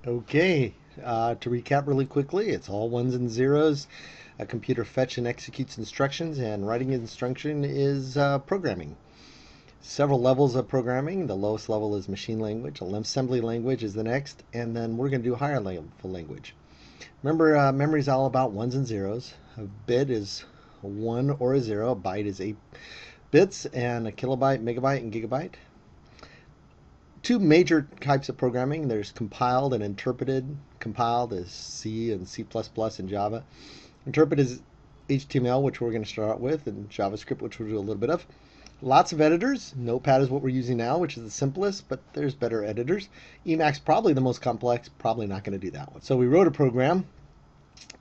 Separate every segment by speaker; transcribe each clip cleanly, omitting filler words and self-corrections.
Speaker 1: Okay, to recap really quickly, it's all ones and zeros. A computer fetch and executes instructions, and writing instruction is programming. Several levels of programming. The lowest level is machine language. Assembly language is the next, and then we're going to do higher level language. Remember, memory is all about ones and zeros. A bit is a one or a zero. A byte is 8 bits, and a kilobyte, megabyte, and gigabyte. Two major types of programming. There's compiled and interpreted. Compiled is C and C++ and Java. Interpreted is HTML, which we're going to start out with, and JavaScript, which we'll do a little bit of. Lots of editors. Notepad is what we're using now, which is the simplest, but there's better editors. Emacs, probably the most complex, probably not going to do that one. So we wrote a program,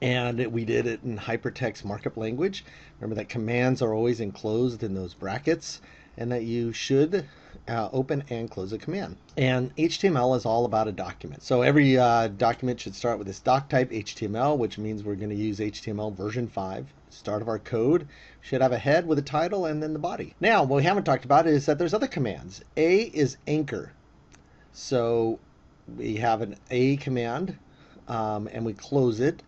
Speaker 1: and we did it in hypertext markup language. Remember that commands are always enclosed in those brackets, and that you should open and close a command. And HTML is all about a document. So every document should start with this doc type HTML, which means we're going to use HTML version 5. Start of our code should have a head with a title and then the body. Now, what we haven't talked about is that there's other commands. A is anchor. So we have an A command, and we close it.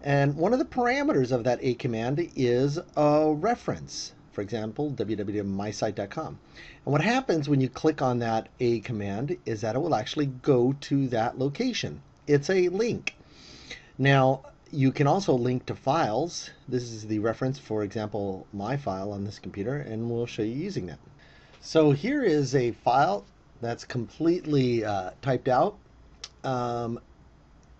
Speaker 1: And one of the parameters of that A command is a reference. For example, www.mysite.com. And what happens when you click on that A command is that it will actually go to that location. It's a link. Now, you can also link to files. This is the reference, for example, my file on this computer, and we'll show you using that. So here is a file that's completely typed out.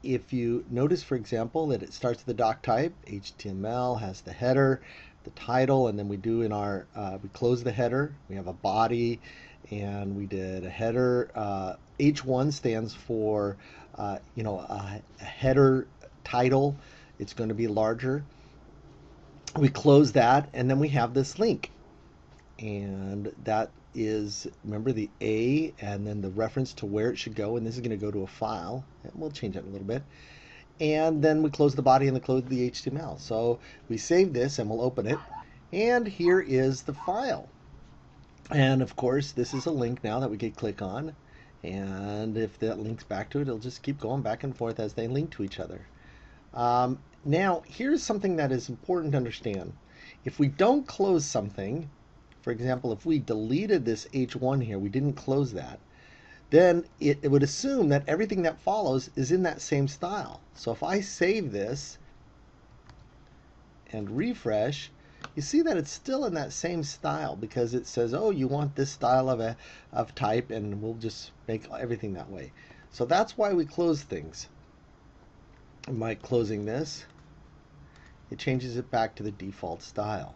Speaker 1: If you notice, for example, that it starts with the doc type, HTML has the header, the title, and then we do in our, we close the header, we have a body, and we did a header. H1 stands for, a header title. It's going to be larger. We close that, and then we have this link. And that is, remember, the A and then the reference to where it should go, and this is going to go to a file, and we'll change that a little bit. And then we close the body and then close the HTML. So we save this and we'll open it, and here is the file. And of course, this is a link now that we can click on, and if that links back to it, it'll just keep going back and forth as they link to each other. Now, here's something that is important to understand. If we don't close something, for example, if we deleted this H1 here, we didn't close that, then it would assume that everything that follows is in that same style. So if I save this and refresh, you see that it's still in that same style because it says, oh, you want this style of type, and we'll just make everything that way. So that's why we close things. By closing this, it changes it back to the default style.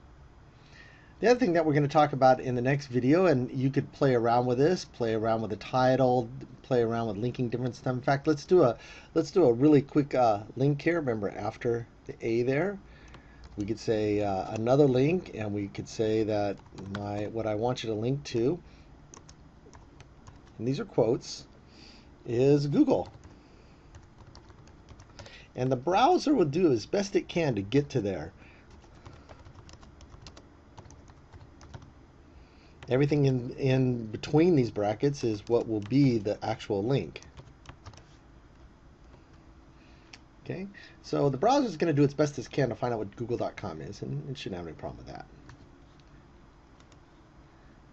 Speaker 1: The other thing that we're going to talk about in the next video, and you could play around with this, play around with the title, play around with linking different stuff. In fact, let's do a really quick link here. Remember, after the A there, we could say another link, and we could say that what I want you to link to, and these are quotes, is Google. And the browser will do as best it can to get to there. Everything in between these brackets is what will be the actual link. Okay, so the browser is going to do its best as it can to find out what google.com is, and it shouldn't have any problem with that.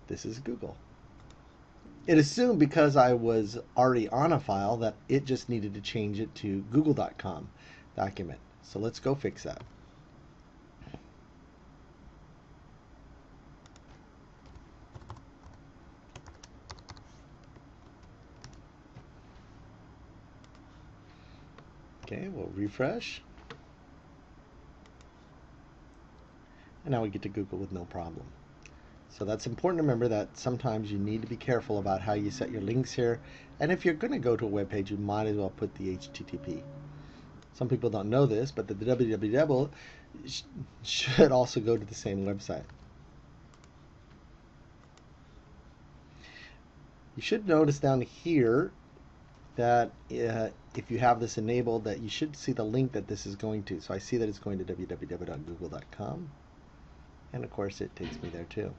Speaker 1: This is Google. It assumed because I was already on a file that it just needed to change it to google.com document. So let's go fix that. Okay, we'll refresh. And now we get to Google with no problem. So that's important to remember, that sometimes you need to be careful about how you set your links here. And if you're going to go to a web page, you might as well put the HTTP. Some people don't know this, but the www should also go to the same website. You should notice down here that if you have this enabled, that you should see the link that this is going to. So I see that it's going to www.google.com, and of course it takes me there too.